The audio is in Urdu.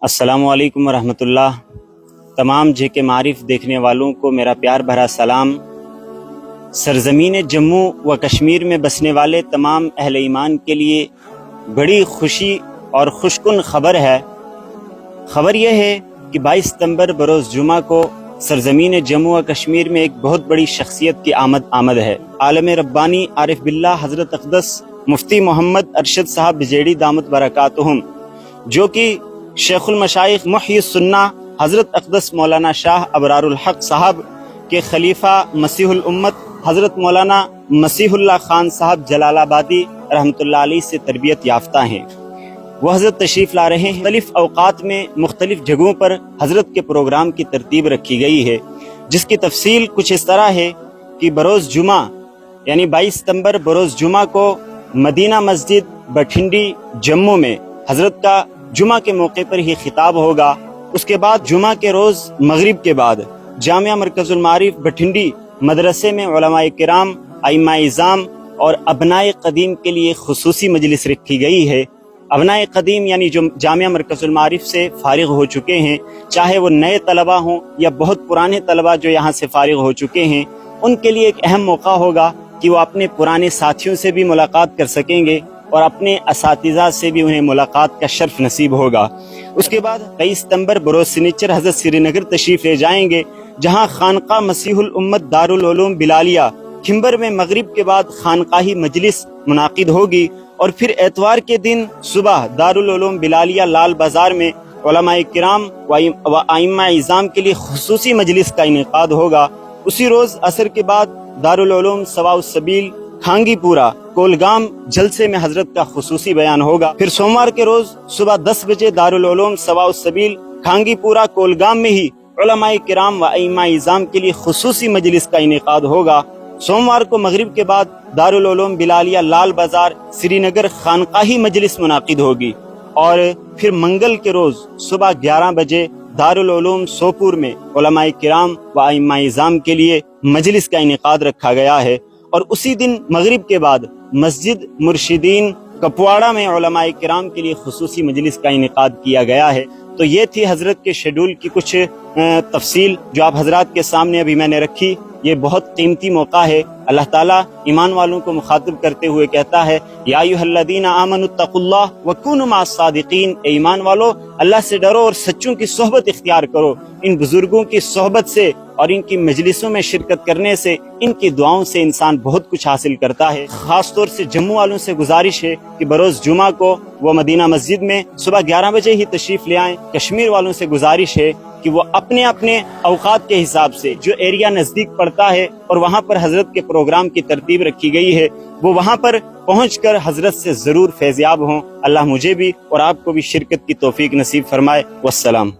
السلام علیکم ورحمۃ اللہ۔ تمام جے کے معارف دیکھنے والوں کو میرا پیار بھرا سلام۔ سرزمین جموں و کشمیر میں بسنے والے تمام اہل ایمان کے لیے بڑی خوشی اور خوشکن خبر ہے۔ خبر یہ ہے کہ 22 ستمبر بروز جمعہ کو سرزمین جموں و کشمیر میں ایک بہت بڑی شخصیت کی آمد ہے۔ عالم ربانی عارف باللہ حضرت اقدس مفتی محمد ارشد صاحب بجیڑی دامت برکاتہم، جو کہ شیخ المشائخ محی السنہ حضرت اقدس مولانا شاہ ابرار الحق صاحب کے خلیفہ مسیح الامت حضرت مولانا مسیح اللہ خان صاحب جلال آبادی رحمۃ اللہ علیہ سے تربیت یافتہ ہیں۔ وہ حضرت تشریف لا رہے ہیں۔ مختلف اوقات میں مختلف جگہوں پر حضرت کے پروگرام کی ترتیب رکھی گئی ہے، جس کی تفصیل کچھ اس طرح ہے کہ بروز جمعہ یعنی 22 ستمبر بروز جمعہ کو مدینہ مسجد بٹھنڈی جموں میں حضرت کا جمعہ کے موقع پر ہی خطاب ہوگا۔ اس کے بعد جمعہ کے روز مغرب کے بعد جامعہ مرکز المعارف بٹھنڈی مدرسے میں علماء کرام، ائمہ اعظام اور ابنائے قدیم کے لیے خصوصی مجلس رکھی گئی ہے۔ ابنائے قدیم یعنی جو جامعہ مرکز المعارف سے فارغ ہو چکے ہیں، چاہے وہ نئے طلبہ ہوں یا بہت پرانے طلبہ جو یہاں سے فارغ ہو چکے ہیں، ان کے لیے ایک اہم موقع ہوگا کہ وہ اپنے پرانے ساتھیوں سے بھی ملاقات کر سکیں گے اور اپنے اساتذہ سے بھی انہیں ملاقات کا شرف نصیب ہوگا۔ اس کے بعد 23 ستمبر بروز سنیچر حضرت سری نگر تشریف لے جائیں گے، جہاں خانقاہ مسیح الامت دارالعلوم بلالیہ کھمبر میں مغرب کے بعد خانقاہی مجلس منعقد ہوگی، اور پھر اتوار کے دن صبح دارالعلوم بلالیہ لال بازار میں علماء کرام و ائمہ اعظام کے لیے خصوصی مجلس کا انعقاد ہوگا۔ اسی روز عصر کے بعد دارالعلوم سواء السبیل کھانگی پورہ کولگام جلسے میں حضرت کا خصوصی بیان ہوگا۔ پھر سوموار کے روز صبح 10 بجے دارالعلوم سواء السبیل کھانگی پورہ کولگام میں ہی علماء کرام و ائمہ اعظام کے لیے خصوصی مجلس کا انعقاد ہوگا۔ سوموار کو مغرب کے بعد دارالعلوم بلالیہ لال بازار سری نگر خانقاہی مجلس منعقد ہوگی، اور پھر منگل کے روز صبح 11 بجے دارالعلوم سوپور میں علماء کرام و ائمہ اعظام کے لیے مجلس کا انعقاد رکھا گیا ہے۔ اور اسی دن مغرب کے بعد مسجد مرشدین کپواڑہ میں علماء کرام کے لیے خصوصی مجلس کا انعقاد کیا گیا ہے۔ تو یہ تھی حضرت کے شیڈول کی کچھ تفصیل جو آپ حضرات کے سامنے ابھی میں نے رکھی۔ یہ بہت قیمتی موقع ہے۔ اللہ تعالیٰ ایمان والوں کو مخاطب کرتے ہوئے کہتا ہے، یا ایھا الذین آمنوا اتقوا اللہ وکونوا مع الصادقین، اے ایمان والو اللہ سے ڈرو اور سچوں کی صحبت اختیار کرو۔ ان بزرگوں کی صحبت سے اور ان کی مجلسوں میں شرکت کرنے سے، ان کی دعاؤں سے انسان بہت کچھ حاصل کرتا ہے۔ خاص طور سے جموں والوں سے گزارش ہے کہ بروز جمعہ کو وہ مدینہ مسجد میں صبح 11 بجے ہی تشریف لے آئیں۔ کشمیر والوں سے گزارش ہے کہ وہ اپنے اپنے اوقات کے حساب سے جو ایریا نزدیک پڑتا ہے اور وہاں پر حضرت کے پروگرام کی ترتیب رکھی گئی ہے، وہ وہاں پر پہنچ کر حضرت سے ضرور فیضیاب ہوں۔ اللہ مجھے بھی اور آپ کو بھی شرکت کی توفیق نصیب فرمائے۔ والسلام۔